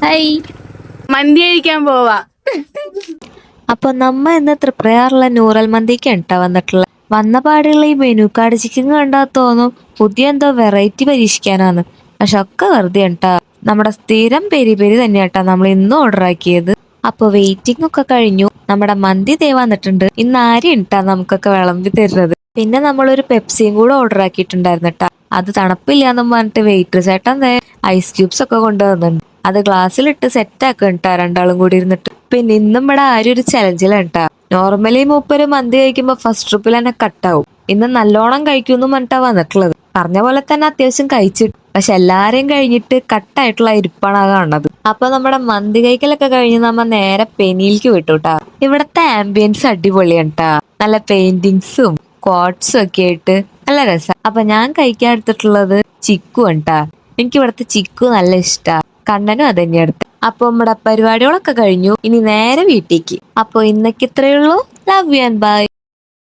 Hi. മന്തി കഴിക്കാൻ പോവാ. അപ്പൊ നമ്മ ഇന്ന് തൃപ്രയാറുള്ള നൂറൽ മന്തിക്ക് കേട്ടാ വന്നിട്ടുള്ള വന്ന പാടുള്ള ഈ മെനു കാർഡ് ചിക്കൻ കണ്ടാ തോന്നും പുതിയ എന്തോ വെറൈറ്റി പരീക്ഷിക്കാനാന്ന്. പക്ഷെ ഒക്കെ വെറുതെ കേട്ടാ. നമ്മുടെ സ്ഥിരം പെരി പെരി തന്നെയാട്ടാ നമ്മൾ ഇന്ന് ഓർഡർ ആക്കിയത്. അപ്പൊ വെയിറ്റിംഗ് ഒക്കെ കഴിഞ്ഞു. നമ്മുടെ മന്തി ദേ വന്നിട്ടുണ്ട്. ഇന്ന് ആരും ഇട്ടാ നമുക്കൊക്കെ വിളമ്പി തരുന്നത്. പിന്നെ നമ്മളൊരു പെപ്സിയും കൂടെ ഓർഡർ ആക്കിയിട്ടുണ്ടായിരുന്നട്ടാ. അത് തണുപ്പില്ലാന്നും പറഞ്ഞിട്ട് വെയിറ്റർ ചേട്ടൻ ഐസ് ക്യൂബ്സ് ഒക്കെ കൊണ്ടുവന്നിട്ടുണ്ട്. അത് ഗ്ലാസ്സിലിട്ട് സെറ്റ് ആക്കണ്ടാ രണ്ടാളും കൂടി ഇരുന്നിട്ട്. പിന്നെ ഇന്നും ഇവിടെ ആരും ഒരു ചലഞ്ചിലാണ്ടാ. നോർമലി മൂപ്പര് മന്തി കഴിക്കുമ്പോ ഫസ്റ്റ് ട്രിപ്പിൽ തന്നെ കട്ടാവും. ഇന്ന് നല്ലോണം കഴിക്കുമെന്നും പറഞ്ഞിട്ടാ വന്നിട്ടുള്ളത്. പറഞ്ഞ പോലെ തന്നെ അത്യാവശ്യം കഴിച്ചിട്ട്, പക്ഷെ എല്ലാരെയും കഴിഞ്ഞിട്ട് കട്ടായിട്ടുള്ള ഇരിപ്പാണ് ആ കാണുന്നത്. അപ്പൊ നമ്മുടെ മന്തി കഴിക്കലൊക്കെ കഴിഞ്ഞ് നമ്മ നേരെ പെനിയിലേക്ക് വിട്ടുട്ടാ. ഇവിടത്തെ ആംബിയൻസ് അടിപൊളിയാണ് ട്ടാ. നല്ല പെയിന്റിങ്സും ക്വാർട്സും ഒക്കെ ആയിട്ട് നല്ല രസം. അപ്പൊ ഞാൻ കഴിക്കാൻ എടുത്തിട്ടുള്ളത് ചിക്കു ഉണ്ടാ. എനിക്ക് ഇവിടുത്തെ ചിക്കു നല്ല ഇഷ്ടാ. കണ്ണനും അത് തന്നെയാ എടുത്തത്. അപ്പൊ നമ്മുടെ പരിപാടികളൊക്കെ കഴിഞ്ഞു. ഇനി നേരെ വീട്ടിലേക്ക്. അപ്പൊ ഇന്നൊക്കെ ഇത്രയേ ഉള്ളൂ. Love you and by.